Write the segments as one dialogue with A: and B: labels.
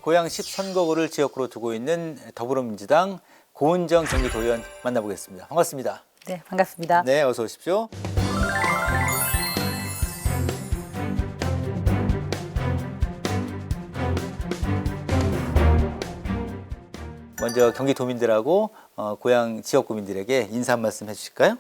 A: 고양시 선거구를 지역구로 두고 있는 더불어민주당 고은정 경기도의원 만나보겠습니다. 반갑습니다.
B: 네, 반갑습니다.
A: 네, 어서 오십시오. 먼저 경기도민들하고 고양 지역구민들에게 인사 한 말씀 해주실까요?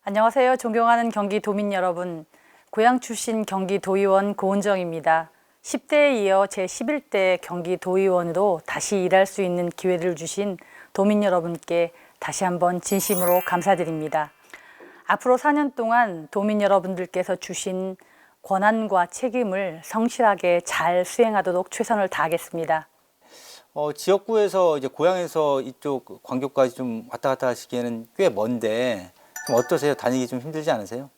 B: 안녕하세요. 존경하는 경기도민 여러분. 고양 출신 경기도의원 고은정입니다. 10대에 이어 제11대 경기도의원으로 다시 일할 수 있는 기회를 주신 도민 여러분께 다시 한번 진심으로 감사드립니다. 앞으로 4년 동안 도민 여러분들께서 주신 권한과 책임을 성실하게 잘 수행하도록 최선을 다하겠습니다.
A: 지역구에서 이제 고양에서 이쪽 광교까지 좀 왔다 갔다 하시기에는 꽤 먼데 좀 어떠세요? 다니기 좀 힘들지 않으세요?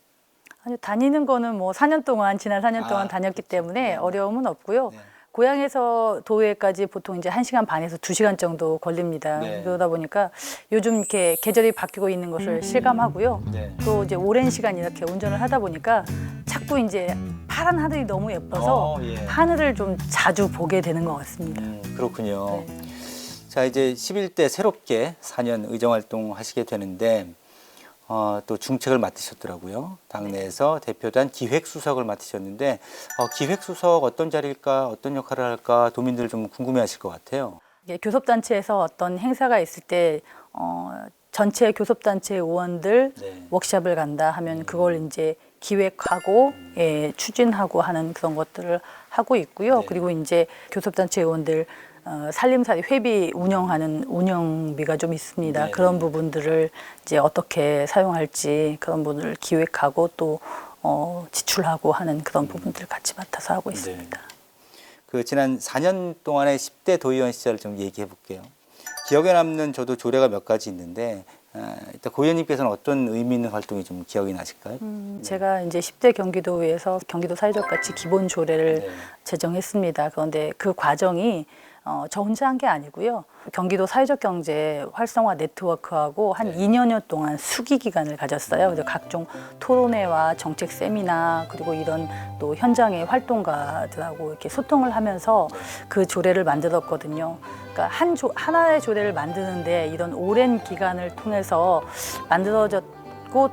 B: 아니, 다니는 거는 뭐 4년 동안, 지난 4년 동안 다녔기 때문에
A: 네.
B: 어려움은 없고요.
A: 네.
B: 고향에서 도회까지 보통 이제 1시간 반에서 2시간 정도 걸립니다.
A: 네.
B: 그러다 보니까 요즘 이렇게 계절이 바뀌고 있는 것을 실감하고요.
A: 네.
B: 또 이제 오랜 시간 이렇게 운전을 하다 보니까 자꾸 이제 파란 하늘이 너무 예뻐서
A: 예.
B: 하늘을 좀 자주 보게 되는 것 같습니다.
A: 그렇군요.
B: 네.
A: 자, 이제 11대 새롭게 4년 의정활동 하시게 되는데 또 중책을 맡으셨더라고요. 당내에서 대표단 기획수석을 맡으셨는데 기획수석 어떤 자리일까, 어떤 역할을 할까 도민들 좀 궁금해하실 것 같아요.
B: 이게 교섭단체에서 어떤 행사가 있을 때 전체 교섭단체 의원들
A: 네.
B: 워크숍을 간다 하면 그걸 이제 기획하고 추진하고 하는 그런 것들을 하고 있고요.
A: 네.
B: 그리고 이제 교섭단체 의원들 살림살이 회비 운영하는 운영비가 좀 있습니다.
A: 네.
B: 그런 부분들을 이제 어떻게 사용할지 그런 부분을 기획하고 또 지출하고 하는 그런 부분들을 같이 맡아서 하고 있습니다.
A: 그 지난 4년 동안의 10대 도의원 시절을 좀 얘기해 볼게요. 기억에 남는 저도 조례가 몇 가지 있는데 일단 고 의원님께서는 어떤 의미 있는 활동이 좀 기억이 나실까요?
B: 제가 이제 10대 경기도에서 경기도 사회적 가치 기본 조례를
A: 네.
B: 제정했습니다. 그런데 그 과정이 저 혼자 한 게 아니고요. 경기도 사회적 경제 활성화 네트워크하고 한 2년여 동안 수기 기간을 가졌어요. 그래서 각종 토론회와 정책 세미나 그리고 이런 또 현장의 활동가들하고 이렇게 소통을 하면서 그 조례를 만들었거든요. 그러니까 하나의 조례를 만드는데 이런 오랜 기간을 통해서 만들어졌고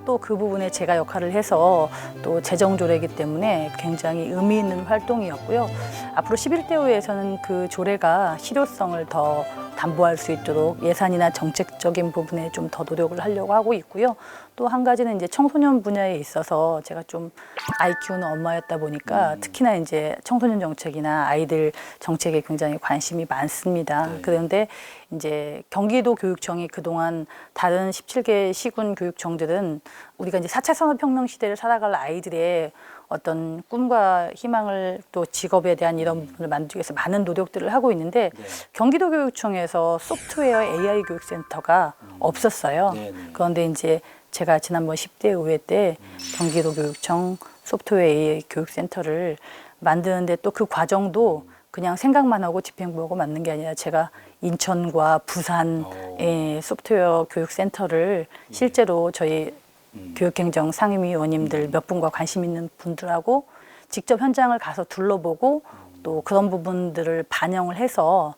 B: 또 그 부분에 제가 역할을 해서 또 재정조례이기 때문에 굉장히 의미 있는 활동이었고요. 앞으로 11대 호에서는 그 조례가 실효성을 더 담보할 수 있도록 예산이나 정책적인 부분에 좀 더 노력을 하려고 하고 있고요. 또 한 가지는 이제 청소년 분야에 있어서 제가 좀 아이 키우는 엄마였다 보니까 특히나 이제 청소년 정책이나 아이들 정책에 굉장히 관심이 많습니다.
A: 네.
B: 그런데 이제 경기도 교육청이 그동안 다른 17개 시군 교육청들은 우리가 이제 4차 산업혁명 시대를 살아갈 아이들의 어떤 꿈과 희망을 또 직업에 대한 이런 부분을 만들기 위해서 많은 노력들을 하고 있는데 경기도 교육청에서 소프트웨어 AI 교육센터가 없었어요. 그런데 이제 제가 지난번 10대 의회 때 경기도 교육청 소프트웨어 AI 교육센터를 만드는데 또 그 과정도 그냥 생각만 하고 집행부하고 맞는 게 아니라 제가 인천과 부산의 소프트웨어 교육센터를 실제로 저희 교육행정 상임위원님들 몇 분과 관심 있는 분들하고 직접 현장을 가서 둘러보고 또 그런 부분들을 반영을 해서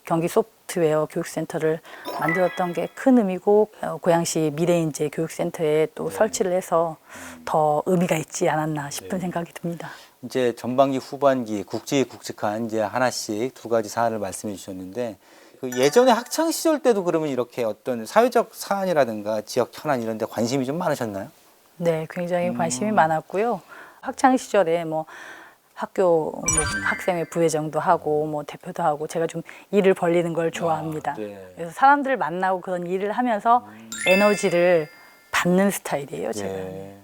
B: 경기 소프트웨어 교육센터를 만들었던 게 큰 의미고 고양시 미래인재 교육센터에 또 설치를 해서 더 의미가 있지 않았나 싶은 생각이 듭니다.
A: 이제 전반기, 후반기 굵직굵직한 이제 하나씩 두 가지 사안을 말씀해 주셨는데 그 예전에 학창 시절 때도 그러면 이렇게 어떤 사회적 사안이라든가 지역 현안 이런 데 관심이 좀 많으셨나요?
B: 네, 굉장히 관심이 많았고요. 학창 시절에 뭐 학교 뭐 학생회 부회장도 하고 뭐 대표도 하고 제가 좀 일을 벌리는 걸 좋아합니다.
A: 네.
B: 그래서 사람들을 만나고 그런 일을 하면서 에너지를 받는 스타일이에요, 제가.
A: 네.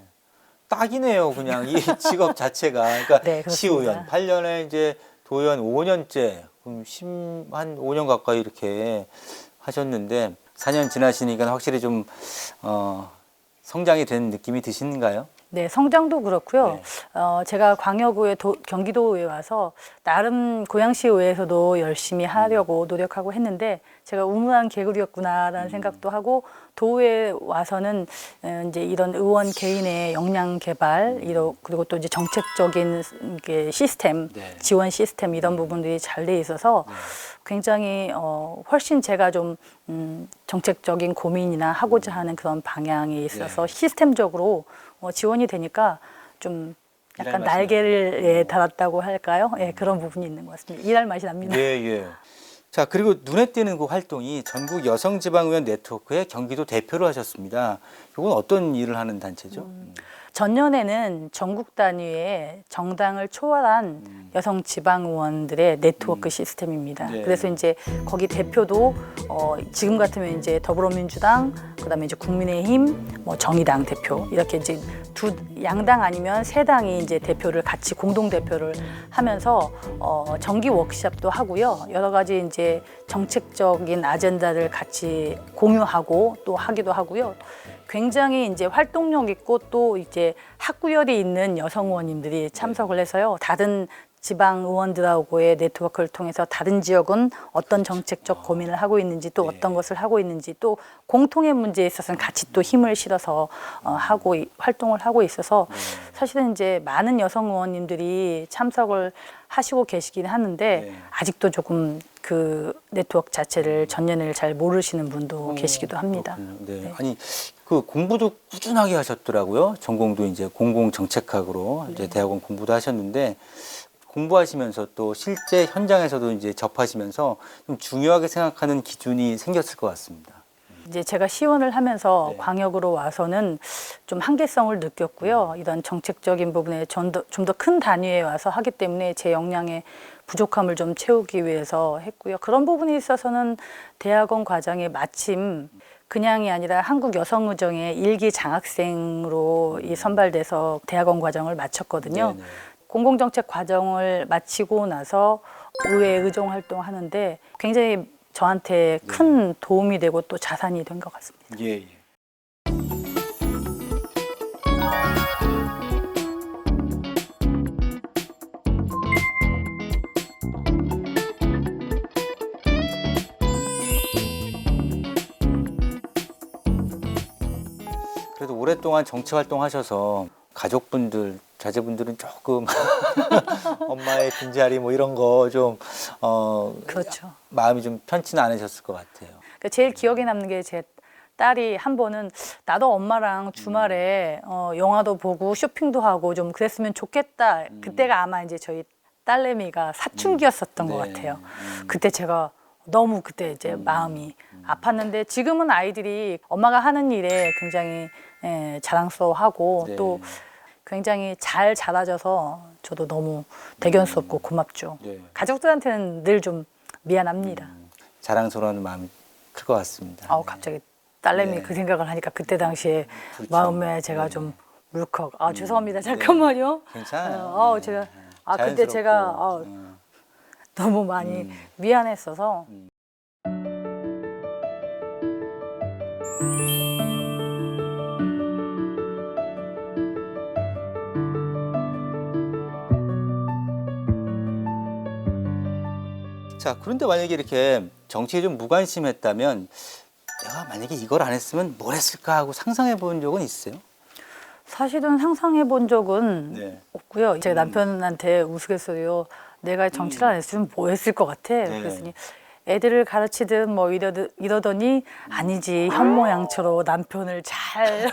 A: 딱이네요, 그냥 이 직업 자체가. 그러니까
B: 네, 그렇습니다.
A: 시의원 8년에 이제 도의원 5년째, 그럼 한 5년 가까이 이렇게 하셨는데 4년 지나시니까 확실히 좀 성장이 된 느낌이 드시는가요?
B: 네, 성장도 그렇고요.
A: 네.
B: 제가 광역의회 경기도의회 와서 나름 고양시의회에서도 열심히 하려고 노력하고 했는데 제가 우물안 개구리였구나라는 생각도 하고 도의회 와서는 이제 이런 의원 개인의 역량 개발 그리고 또 이제 정책적인 이게 시스템,
A: 네.
B: 지원 시스템 이런 부분들이 잘 돼 있어서 굉장히 훨씬 제가 좀 정책적인 고민이나 하고자 하는 그런 방향에 있어서
A: 네.
B: 시스템적으로 지원이 되니까 좀 약간
A: 일할 맛이
B: 날개를 예, 달았다고 할까요? 예, 그런 부분이 있는 것 같습니다. 일할 맛이 납니다.
A: 예, 예. 자, 그리고 눈에 띄는 그 활동이 전국 여성지방의원 네트워크의 경기도 대표를 하셨습니다. 이건 어떤 일을 하는 단체죠?
B: 전년에는 전국 단위의 정당을 초월한 여성 지방 의원들의 네트워크 시스템입니다.
A: 네.
B: 그래서 이제 거기 대표도 지금 같으면 이제 더불어민주당, 그다음에 이제 국민의힘, 뭐 정의당 대표 이렇게 이제 두 양당 아니면 세 당이 이제 대표를 같이 공동 대표를 하면서 정기 워크숍도 하고요. 여러 가지 이제 정책적인 아젠다를 같이 공유하고 또 하기도 하고요. 굉장히 이제 활동력 있고 또 이제 학구열이 있는 여성 의원님들이 참석을 해서요. 다른 지방 의원들하고의 네트워크를 통해서 다른 지역은 어떤 정책적 고민을 하고 있는지 또 어떤 것을 하고 있는지 또 공통의 문제에 있어서는 같이 또 힘을 실어서 활동을 하고 있어서 사실은 이제 많은 여성 의원님들이 참석을 하시고 계시긴 하는데 아직도 조금 그 네트워크 자체를 전년을 잘 모르시는 분도 계시기도 합니다.
A: 네.
B: 네.
A: 아니 그 공부도 꾸준하게 하셨더라고요. 전공도 이제 공공정책학으로 이제 대학원 공부도 하셨는데 공부하시면서 또 실제 현장에서도 이제 접하시면서 좀 중요하게 생각하는 기준이 생겼을 것 같습니다.
B: 이제 제가 시원을 하면서
A: 네.
B: 광역으로 와서는 좀 한계성을 느꼈고요. 이런 정책적인 부분에 좀 더 큰 단위에 와서 하기 때문에 제 역량의 부족함을 좀 채우기 위해서 했고요. 그런 부분에 있어서는 대학원 과정에 마침 그냥이 아니라 한국여성의정의 일기 장학생으로 선발돼서 대학원 과정을 마쳤거든요.
A: 네네.
B: 공공정책 과정을 마치고 나서 의회 의정 활동하는데 굉장히 저한테 큰 도움이 되고 또 자산이 된 것 같습니다.
A: 예, 예. 그래도 오랫동안 정치 활동하셔서 가족분들, 자제분들은 조금 엄마의 빈자리 뭐 이런 거 좀
B: 그렇죠.
A: 마음이 좀 편치는 않으셨을 것 같아요.
B: 그러니까 제일 기억에 남는 게 제 딸이 한 번은 나도 엄마랑 주말에 영화도 보고 쇼핑도 하고 좀 그랬으면 좋겠다. 그때가 아마 이제 저희 딸내미가 사춘기였었던 것
A: 네.
B: 같아요. 그때 제가 너무 그때 이제 마음이 아팠는데 지금은 아이들이 엄마가 하는 일에 굉장히 자랑스러워하고
A: 네.
B: 또 굉장히 잘 자라져서 저도 너무 대견스럽고 고맙죠.
A: 네.
B: 가족들한테는 늘 좀 미안합니다.
A: 자랑스러운 마음이 클 것 같습니다.
B: 갑자기 딸내미
A: 네.
B: 그 생각을 하니까 그때 당시에
A: 그렇죠.
B: 마음에 제가
A: 네.
B: 좀 울컥. 죄송합니다. 잠깐만요.
A: 괜찮아요.
B: 제가
A: 네.
B: 그때 제가
A: 자연스럽고.
B: 너무 많이 미안했어서.
A: 자, 그런데 만약에 이렇게 정치에 좀 무관심했다면 내가 만약에 이걸 안 했으면 뭘 했을까 하고 상상해 본 적은 있어요?
B: 사실은 상상해 본 적은
A: 네.
B: 없고요. 제가 남편한테 우스갯소리로 내가 정치를 안 했으면 뭐 했을 것 같아.
A: 네.
B: 그랬더니 애들을 가르치든 뭐 이러더니 아니지 현모양처로 남편을 잘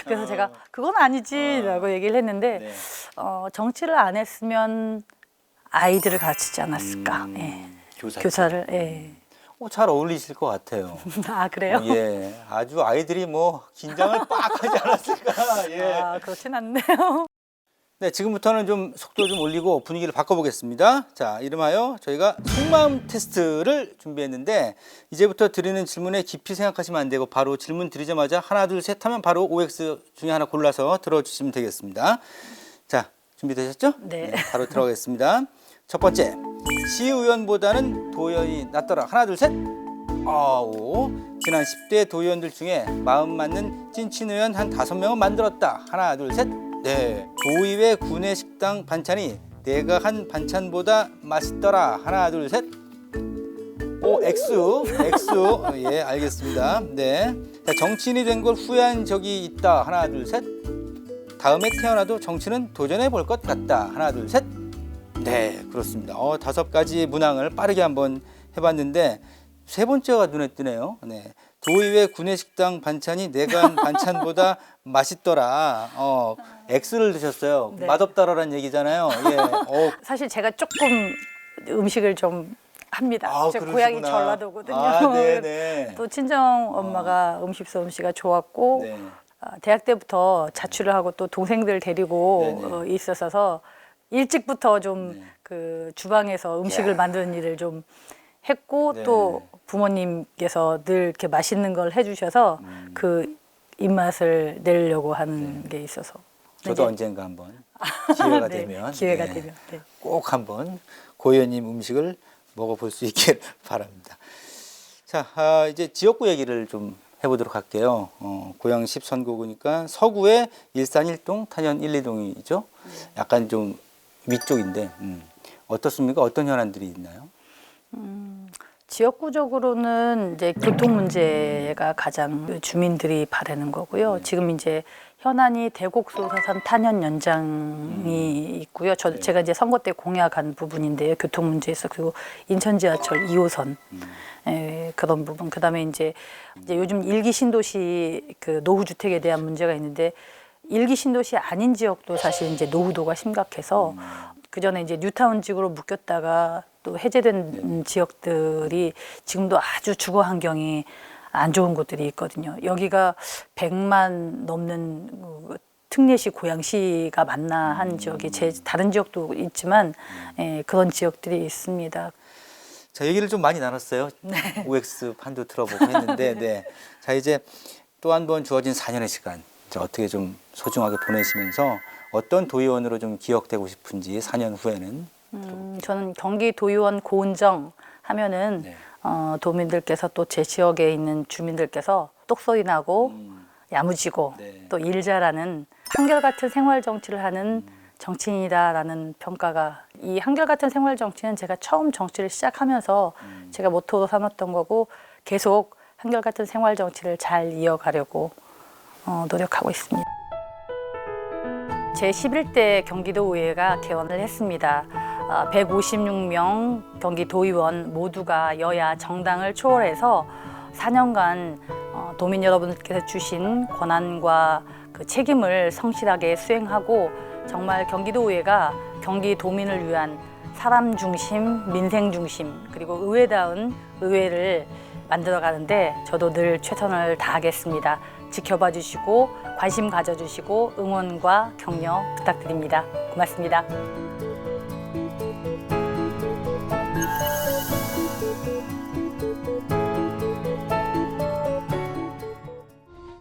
B: 그래서 제가 그건 아니지라고 얘기를 했는데
A: 네.
B: 정치를 안 했으면 아이들을 가르치지 않았을까. 예. 교사를. 예.
A: 잘 어울리실 것 같아요.
B: 그래요?
A: 예, 아주 아이들이 뭐 긴장을 빡 하지 않았을까. 예.
B: 그렇진 않네요.
A: 네, 지금부터는 좀 속도 좀 올리고 분위기를 바꿔보겠습니다. 자, 이름하여 저희가 속마음 테스트를 준비했는데 이제부터 드리는 질문에 깊이 생각하시면 안 되고 바로 질문 드리자마자 하나, 둘, 셋 하면 바로 OX 중에 하나 골라서 들어주시면 되겠습니다. 자, 준비되셨죠?
B: 네.
A: 바로 들어가겠습니다. 첫 번째, 시의원보다는 도의원이 낫더라. 하나, 둘, 셋. 지난 10대 도의원들 중에 마음 맞는 찐친 의원 한 5명은 만들었다. 하나, 둘, 셋. 네. 도의회 구내식당 반찬이 내가 한 반찬보다 맛있더라. 하나, 둘, 셋. 오, X. 예, 알겠습니다. 네. 자, 정치인이 된 걸 후회한 적이 있다. 하나, 둘, 셋. 다음에 태어나도 정치는 도전해 볼 것 같다. 하나, 둘, 셋. 네, 그렇습니다. 5가지 문항을 빠르게 한번 해봤는데 세 번째가 눈에 띄네요. 네. 도의회 구내식당 반찬이 내가 한 반찬보다 맛있더라. X를 드셨어요.
B: 네.
A: 맛없다라는 얘기잖아요. 예.
B: 사실 제가 조금 음식을 좀 합니다. 제
A: 그러시구나.
B: 고향이 전라도거든요.
A: 아, 네네.
B: 또 친정 엄마가 음식 솜씨가 좋았고
A: 네.
B: 대학 때부터 자취를 하고 또 동생들 데리고
A: 네네.
B: 있었어서 일찍부터 좀
A: 네.
B: 그 주방에서 음식을
A: 야.
B: 만드는 일을 좀 했고
A: 네.
B: 또 부모님께서 늘 이렇게 맛있는 걸 해주셔서 그 입맛을 내려고 하는 게 있어서
A: 저도
B: 이제
A: 언젠가 한번 기회가
B: 네,
A: 되면
B: 기회가
A: 네,
B: 되면 네.
A: 꼭 한번 고 의원님 음식을 먹어볼 수 있길 바랍니다. 자, 이제 지역구 얘기를 좀 해보도록 할게요. 고양시 선거구니까 서구의 일산 1동, 탄현 1, 2동이죠. 약간 좀 위쪽인데 어떻습니까? 어떤 현안들이 있나요?
B: 지역구적으로는 이제 교통 문제가 가장 주민들이 바라는 거고요. 지금 이제 현안이 대곡소 서산 탄현 연장이 있고요. 제가 이제 선거 때 공약한 부분인데요. 교통 문제에서 그리고 인천 지하철 2호선 그런 부분. 그다음에 이제 요즘 일기 신도시 그 노후 주택에 대한 문제가 있는데 일기 신도시 아닌 지역도 사실 이제 노후도가 심각해서 그 전에 이제 뉴타운직으로 묶였다가 또 해제된 지역들이 지금도 아주 주거 환경이 안 좋은 곳들이 있거든요. 여기가 100만 넘는 특례시 고양시가 맞나 한 지역이 다른 지역도 있지만 그런 지역들이 있습니다.
A: 자, 얘기를 좀 많이 나눴어요. OX 판도 들어보고 했는데, 네. 자, 이제 또 한 번 주어진 4년의 시간, 이제 어떻게 좀 소중하게 보내시면서 어떤 도의원으로 좀 기억되고 싶은지 4년 후에는
B: 저는 경기 도의원 고은정 하면은
A: 네.
B: 도민들께서 또 제 지역에 있는 주민들께서 똑소리 나고 야무지고
A: 네.
B: 또 일 잘하는 한결같은 생활 정치를 하는 정치인이다라는 평가가 이 한결같은 생활 정치는 제가 처음 정치를 시작하면서 제가 모토로 삼았던 거고 계속 한결같은 생활 정치를 잘 이어가려고 노력하고 있습니다. 제11대 경기도의회가 개원을 했습니다. 156명 경기도의원 모두가 여야 정당을 초월해서 4년간 도민 여러분들께서 주신 권한과 그 책임을 성실하게 수행하고 정말 경기도의회가 경기도민을 위한 사람 중심, 민생 중심 그리고 의회다운 의회를 만들어가는데 저도 늘 최선을 다하겠습니다. 지켜봐 주시고 관심 가져주시고 응원과 격려 부탁드립니다. 고맙습니다.